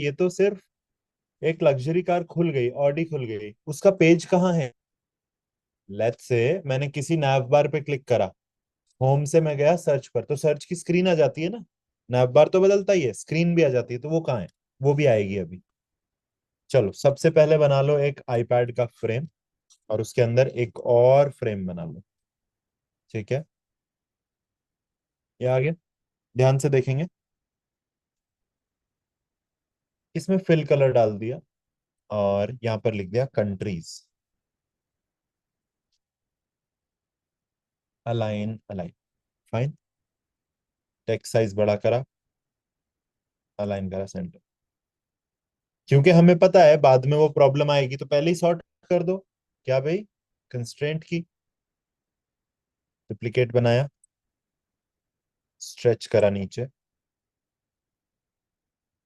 ये तो सिर्फ एक लग्जरी कार खुल गई, ऑडी खुल गई, उसका पेज कहाँ है? लेट्स से मैंने किसी नैव बार पे क्लिक करा, होम से मैं गया सर्च पर, तो सर्च की स्क्रीन आ जाती है ना। नैव बार तो बदलता ही है, स्क्रीन भी आ जाती है, तो वो कहाँ है? वो भी आएगी अभी। चलो सबसे पहले बना लो एक आईपैड का फ्रेम, और उसके अंदर एक और फ्रेम बना लो। ठीक है, ये आ गया। ध्यान से देखेंगे, इसमें फिल कलर डाल दिया, और यहाँ पर लिख दिया countries. Align align, fine. Text size बड़ा करा, अलाइन करा सेंटर। क्योंकि हमें पता है बाद में वो प्रॉब्लम आएगी, तो पहले ही सॉर्ट कर दो। क्या भाई? कंस्ट्रेंट की, डुप्लीकेट बनाया, स्ट्रेच करा नीचे,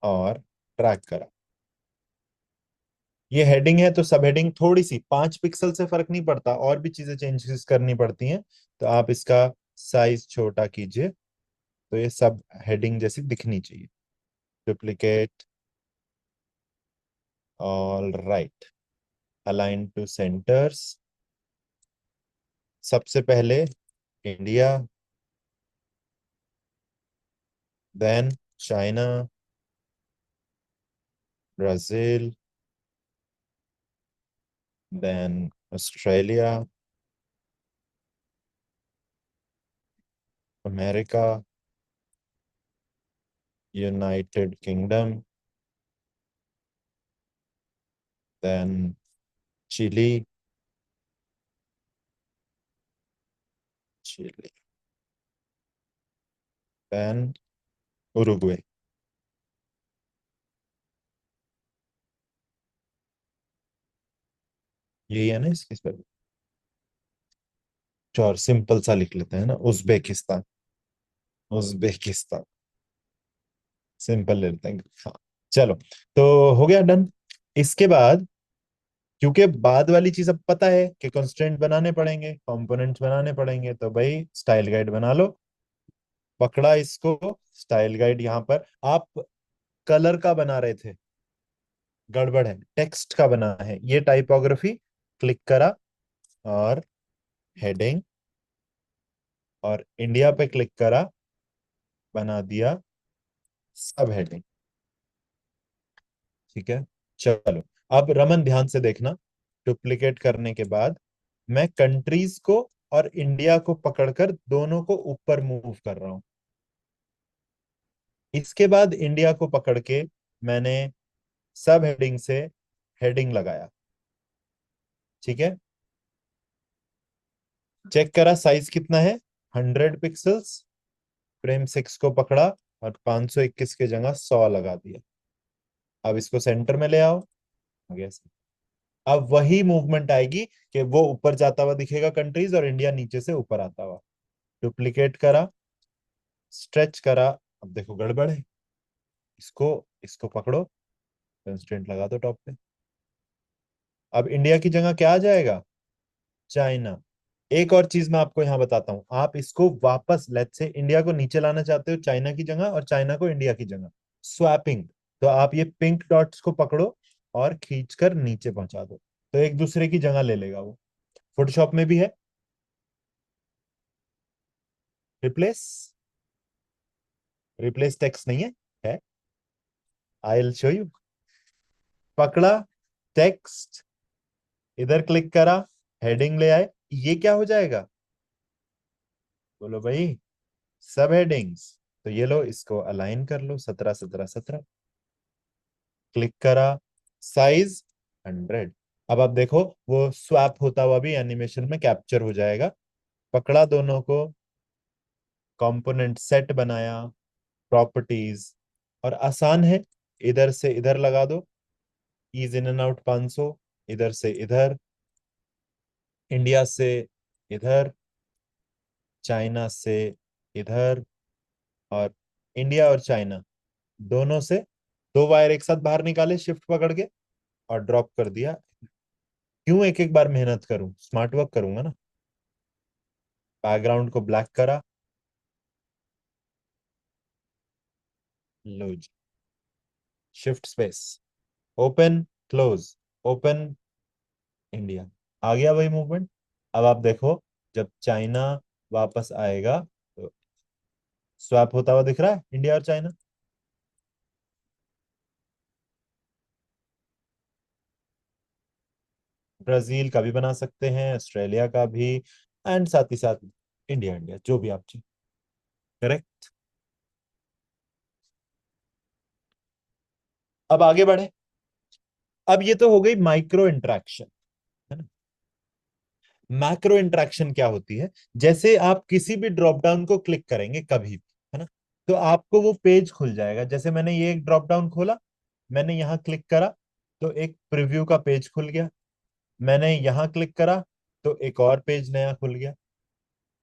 और ट्रैक करा। ये हेडिंग है, तो सब हेडिंग थोड़ी सी 5 पिक्सल से फर्क नहीं पड़ता, और भी चीजें चेंजेस करनी पड़ती हैं। तो आप इसका साइज छोटा कीजिए, तो ये सब हेडिंग जैसी दिखनी चाहिए। Duplicate, all right, align to centres. सबसे पहले India, then China, Brazil, then Australia, America, United Kingdom, then Chile, Chile, then Uruguay. यही है ना इसकी स्पेलिंग? और सिंपल सा लिख लेते हैं ना, उज्बेकिस्तान। उज्बेकिस्तान सिंपल ले लेते हैं, हाँ। चलो, तो हो गया डन। इसके बाद, क्योंकि बाद वाली चीज अब पता है कि कंस्ट्रेंट बनाने पड़ेंगे, कंपोनेंट्स बनाने पड़ेंगे, तो भाई स्टाइल गाइड बना लो। पकड़ा इसको, स्टाइल गाइड यहाँ पर आप कलर का बना रहे थे, गड़बड़ है, टेक्स्ट का बना है ये, टाइपोग्राफी। क्लिक करा, और हेडिंग, और इंडिया पे क्लिक करा, बना दिया सब हेडिंग। ठीक है, चलो। अब रमन ध्यान से देखना, डुप्लीकेट करने के बाद मैं कंट्रीज को और इंडिया को पकड़कर दोनों को ऊपर मूव कर रहा हूं। इसके बाद इंडिया को पकड़ के मैंने सब हेडिंग से हेडिंग लगाया। ठीक है, चेक करा साइज कितना है, 100 पिक्सल्स। फ्रेम 6 को पकड़ा, और 521 की जगह 100 लगा दिया। अब इसको सेंटर में ले आओ, हो गया। अब वही मूवमेंट आएगी कि वो ऊपर जाता हुआ दिखेगा कंट्रीज, और इंडिया नीचे से ऊपर आता हुआ। डुप्लीकेट करा, स्ट्रेच करा, अब देखो गड़बड़ है। इसको इसको पकड़ो, कंस्ट्रेंट लगा दो टॉप पे। अब इंडिया की जगह क्या आ जाएगा? चाइना। एक और चीज मैं आपको यहाँ बताता हूँ, आप इसको वापस, लेट्स से इंडिया को नीचे लाना चाहते हो चाइना की जगह, और चाइना को इंडिया की जगह, स्वैपिंग। तो आप ये पिंक डॉट्स को पकड़ो, और खींचकर नीचे पहुंचा दो, तो एक दूसरे की जगह ले लेगा वो। फोटोशॉप में भी है, रिप्लेस। रिप्लेस टेक्स्ट नहीं है, है। I will show you. पकड़ा टेक्स्ट, इधर क्लिक करा, हेडिंग ले आए, ये क्या हो जाएगा? बोलो भाई, सब हेडिंग्स। तो ये लो, इसको अलाइन कर लो, 17 17 17। क्लिक करा, साइज 100। अब आप देखो, वो स्वैप होता हुआ भी एनिमेशन में कैप्चर हो जाएगा। पकड़ा दोनों को, कंपोनेंट सेट बनाया, प्रॉपर्टीज, और आसान है, इधर से इधर लगा दो। ईज इन एंड आउट 500, इधर से इधर, इंडिया से इधर, चाइना से इधर, और इंडिया और चाइना दोनों से 2 वायर एक साथ बाहर निकाले, शिफ्ट पकड़ के, और ड्रॉप कर दिया। क्यों एक एक बार मेहनत करूं, स्मार्ट वर्क करूंगा ना। बैकग्राउंड को ब्लैक करा, लो जी, shift space, open, close, open, India. आ गया वही मूवमेंट। अब आप देखो, जब चाइना वापस आएगा तो स्वैप होता हुआ दिख रहा है इंडिया और चाइना। ब्राजील का भी बना सकते हैं, ऑस्ट्रेलिया का भी, एंड साथ ही साथ इंडिया, इंडिया जो भी आप चाहिए। करेक्ट। अब आगे बढ़े। अब ये तो हो गई माइक्रो इंटरेक्शन, है ना। मैक्रो इंटरेक्शन क्या होती है? जैसे आप किसी भी ड्रॉप डाउन को क्लिक करेंगे कभी भी, है ना, तो आपको वो पेज खुल जाएगा। जैसे मैंने ये एक ड्रॉप डाउन खोला, मैंने यहाँ क्लिक करा तो एक प्रीव्यू का पेज खुल गया। मैंने यहाँ क्लिक करा तो एक और पेज नया खुल गया।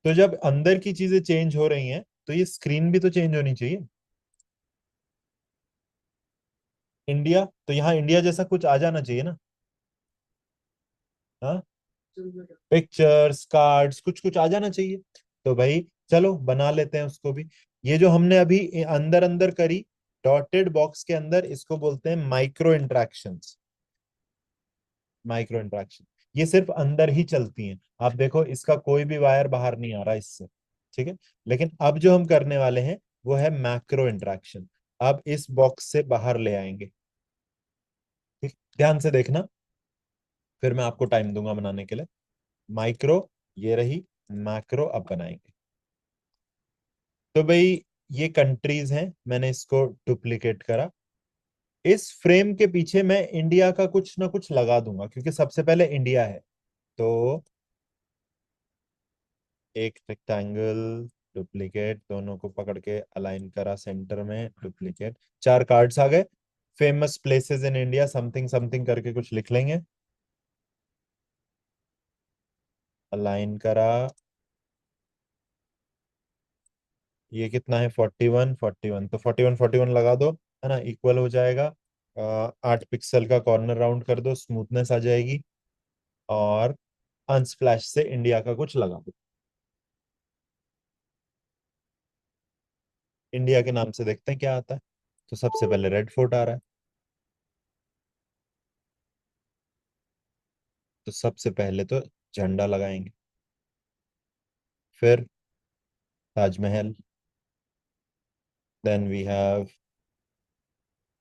तो जब अंदर की चीजें चेंज हो रही हैं तो ये स्क्रीन भी तो चेंज होनी चाहिए। इंडिया, तो यहाँ इंडिया जैसा कुछ आ जाना चाहिए ना। हाँ, पिक्चर्स, कार्ड्स, कुछ कुछ आ जाना चाहिए। तो भाई चलो बना लेते हैं उसको भी। ये जो हमने अभी अंदर अंदर करी डॉटेड बॉक्स के अंदर, इसको बोलते हैं माइक्रो इंटरेक्शंस। माइक्रो इंटरेक्शन ये सिर्फ अंदर ही चलती हैं। आप देखो इसका कोई भी वायर बाहर नहीं आ रहा इससे, ठीक है। लेकिन अब जो हम करने वाले हैं वो है मैक्रो इंटरेक्शन। अब इस बॉक्स से बाहर ले आएंगे, ठीक। ध्यान से देखना, फिर मैं आपको टाइम दूंगा बनाने के लिए। माइक्रो ये रही, मैक्रो अब बनाएंगे। तो भाई ये कंट्रीज हैं, मैंने इसको डुप्लीकेट करा। इस फ्रेम के पीछे मैं इंडिया का कुछ ना कुछ लगा दूंगा क्योंकि सबसे पहले इंडिया है। तो एक रेक्टेंगल, डुप्लीकेट, दोनों को पकड़ के अलाइन करा सेंटर में, डुप्लीकेट। चार कार्ड्स आ गए। Famous places in India something something करके कुछ लिख लेंगे। अलाइन करा। ये कितना है? 41, 41, तो 41 41 लगा दो, है ना, इक्वल हो जाएगा। 8 पिक्सल का कॉर्नर राउंड कर दो, स्मूथनेस आ जाएगी। और अनस्प्लैश से इंडिया का कुछ लगा दो। इंडिया के नाम से देखते हैं क्या आता है। तो सबसे पहले रेड फोर्ट आ रहा है, तो सबसे पहले तो झंडा लगाएंगे। फिर Taj Mahal, then we have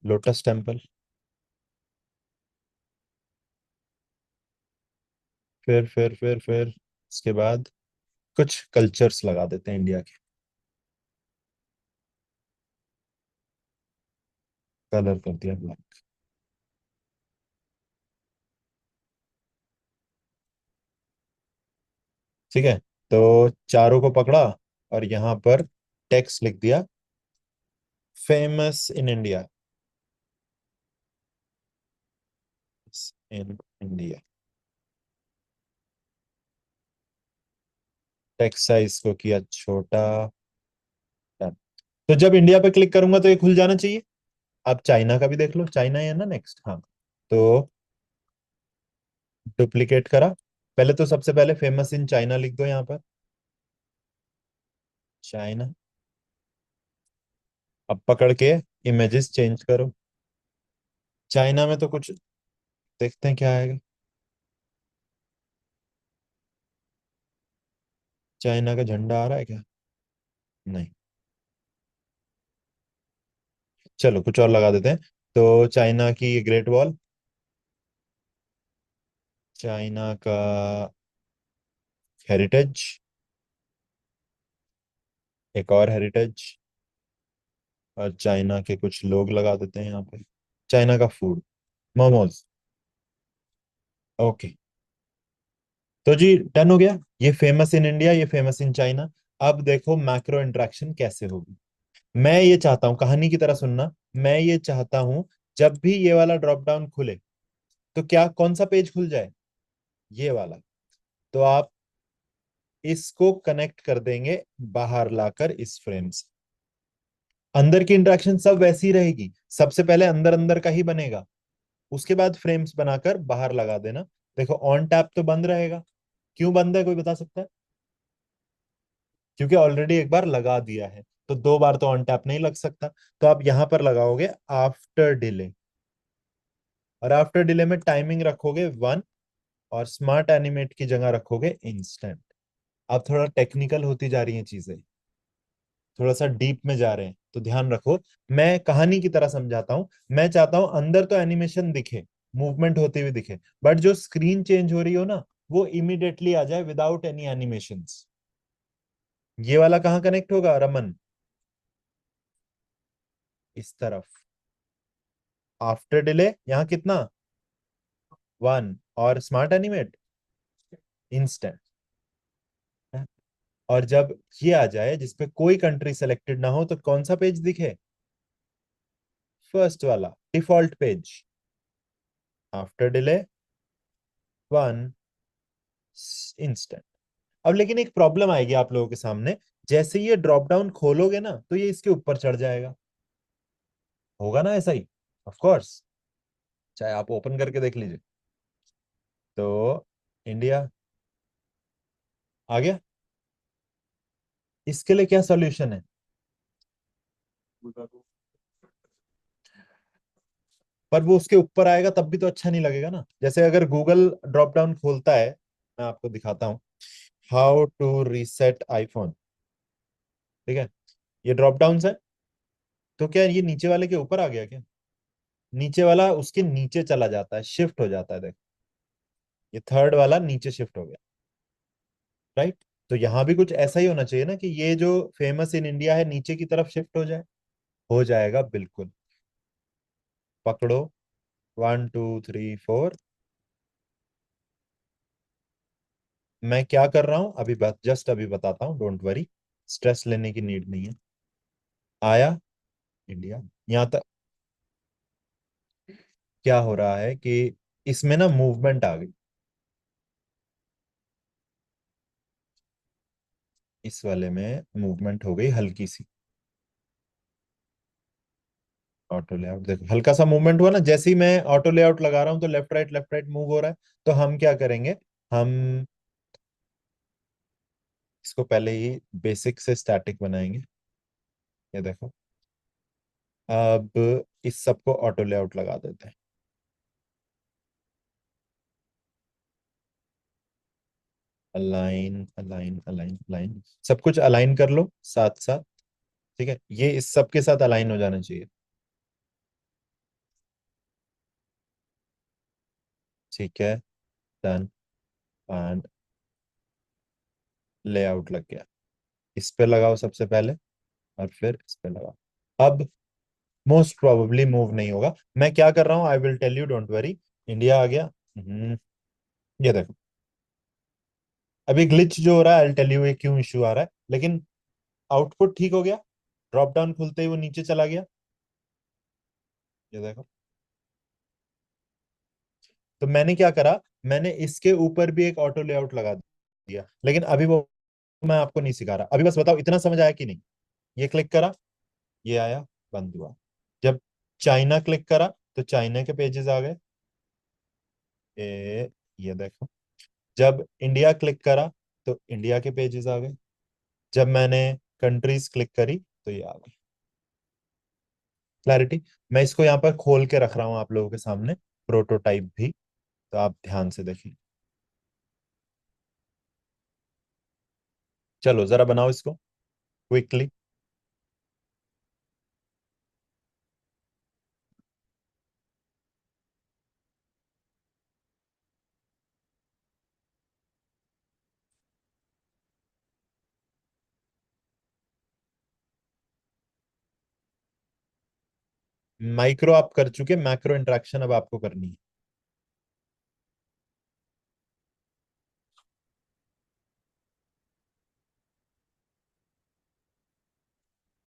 Lotus Temple. फिर इसके बाद कुछ कल्चर्स लगा देते हैं इंडिया के। कलर कर दिया ब्लैक। ठीक है, तो चारों को पकड़ा और यहाँ पर टेक्स्ट लिख दिया, famous in India, in India. Text size को किया छोटा। Done। तो जब इंडिया पे क्लिक करूंगा तो ये खुल जाना चाहिए। अब चाइना का भी देख लो, चाइना है ना नेक्स्ट, हाँ। तो डुप्लीकेट करा, पहले तो सबसे पहले फेमस इन चाइना लिख दो यहाँ पर, चाइना। अब पकड़ के इमेजेस चेंज करो। चाइना में तो कुछ देखते हैं क्या आएगा। चाइना का झंडा आ रहा है क्या? नहीं। चलो कुछ और लगा देते हैं। तो चाइना की ग्रेट वॉल, चाइना का हेरिटेज, एक और हेरिटेज, और चाइना के कुछ लोग लगा देते हैं यहाँ पे। चाइना का फूड, मोमोज। ओके, तो जी डन हो गया। ये फेमस इन इंडिया, ये फेमस इन चाइना। अब देखो मैक्रो इंटरेक्शन कैसे होगी। मैं ये चाहता हूं, कहानी की तरह सुनना। मैं ये चाहता हूं जब भी ये वाला ड्रॉप डाउन खुले तो क्या कौन सा पेज खुल जाए? ये वाला। तो आप इसको कनेक्ट कर देंगे बाहर लाकर इस फ्रेम से। अंदर की इंटरेक्शन सब वैसी रहेगी, सबसे पहले अंदर अंदर का ही बनेगा, उसके बाद फ्रेम्स बनाकर बाहर लगा देना। देखो ऑन टैप तो बंद रहेगा। क्यों बंद है, कोई बता सकता है? क्योंकि ऑलरेडी एक बार लगा दिया है। तो 2 बार तो ऑन टैप नहीं लग सकता, तो आप यहां पर लगाओगे आफ्टर डिले, और आफ्टर डिले में टाइमिंग रखोगे 1, और स्मार्ट एनिमेट की जगह रखोगे इंस्टेंट। अब थोड़ा टेक्निकल होती जा रही हैं चीजें, थोड़ा सा डीप में जा रहे हैं, तो ध्यान रखो। मैं कहानी की तरह समझाता हूं। मैं चाहता हूं अंदर तो एनिमेशन दिखे, मूवमेंट होती हुई दिखे, बट जो स्क्रीन चेंज हो रही हो ना, वो इमीडिएटली आ जाए विदाउट एनी एनिमेशंस। ये वाला कहाँ कनेक्ट होगा रमन? इस तरफ। आफ्टर डिले यहाँ कितना? 1, और स्मार्ट एनिमेट इंस्टेंट। और जब ये आ जाए जिसपे कोई कंट्री सेलेक्टेड ना हो, तो कौन सा पेज दिखे? फर्स्ट वाला default page. After delay 1, instant. अब लेकिन एक प्रॉब्लम आएगी आप लोगों के सामने। जैसे ये ड्रॉप डाउन खोलोगे ना, तो ये इसके ऊपर चढ़ जाएगा। होगा ना ऐसा ही? ऑफ कोर्स, चाहे आप ओपन करके देख लीजिए। तो इंडिया आ गया। इसके लिए क्या सॉल्यूशन है? पर वो उसके ऊपर आएगा तब भी तो अच्छा नहीं लगेगा ना। जैसे अगर गूगल ड्रॉप डाउन खोलता है, मैं आपको दिखाता हूँ, हाउ टू रीसेट आईफोन। ठीक है, ये ड्रॉप डाउन है, तो क्या ये नीचे वाले के ऊपर आ गया क्या? नीचे वाला उसके नीचे चला जाता है, शिफ्ट हो जाता है, देख। ये थर्ड वाला नीचे शिफ्ट हो गया, राइट? तो यहाँ भी कुछ ऐसा ही होना चाहिए ना, कि ये जो फेमस इन इंडिया है नीचे की तरफ शिफ्ट हो जाए। हो जाएगा बिल्कुल। पकड़ो, 1 2 3 4। मैं क्या कर रहा हूं अभी, जस्ट अभी बताता हूँ, डोंट वरी, स्ट्रेस लेने की नीड नहीं है। आया इंडिया यहाँ तक। क्या हो रहा है कि इसमें ना मूवमेंट आ गई, इस वाले में मूवमेंट हो गई हल्की सी। ऑटो लेआउट देखो, हल्का सा मूवमेंट हुआ ना, जैसे ही मैं ऑटो लेआउट लगा रहा हूँ तो लेफ्ट राइट मूव हो रहा है। तो हम क्या करेंगे, हम इसको पहले ही बेसिक से स्टैटिक बनाएंगे। ये देखो, अब इस सबको ऑटो लेआउट लगा देते हैं। अलाइन अलाइन अलाइन अलाइन, सब कुछ अलाइन कर लो साथ साथ। ठीक है, ये इस सब के साथ अलाइन हो जाना चाहिए। ठीक है, डन। एंड लेआउट लग गया। इस पे लगाओ सबसे पहले, और फिर इस पे लगाओ। अब मोस्ट प्रोबेबली मूव नहीं होगा। मैं क्या कर रहा हूँ, I will tell you, don't worry. India आ गया। ये देखो, अभी ग्लिच जो हो रहा है, आई टेल यू ये क्यों इशू आ रहा है, लेकिन आउटपुट ठीक हो गया। ड्रॉप डाउन खुलते ही वो नीचे चला गया। ये देखो। तो मैंने क्या करा, मैंने इसके ऊपर भी एक ऑटो लेआउट लगा दिया, लेकिन अभी वो मैं आपको नहीं सिखा रहा। अभी बस बताओ इतना समझ आया कि नहीं? ये क्लिक करा, ये आया, बंद हुआ। जब चाइना क्लिक करा, तो चाइना के पेजेस आ गए। ये देखो, जब इंडिया क्लिक करा, तो इंडिया के पेजेस आ गए। जब मैंने कंट्रीज क्लिक करी, तो ये आ गई। क्लैरिटी? मैं इसको यहाँ पर खोल के रख रहा हूँ आप लोगों के सामने, प्रोटोटाइप भी, तो आप ध्यान से देखिए। चलो जरा बनाओ इसको क्विकली। माइक्रो आप कर चुके, मैक्रो इंटरेक्शन अब आपको करनी है।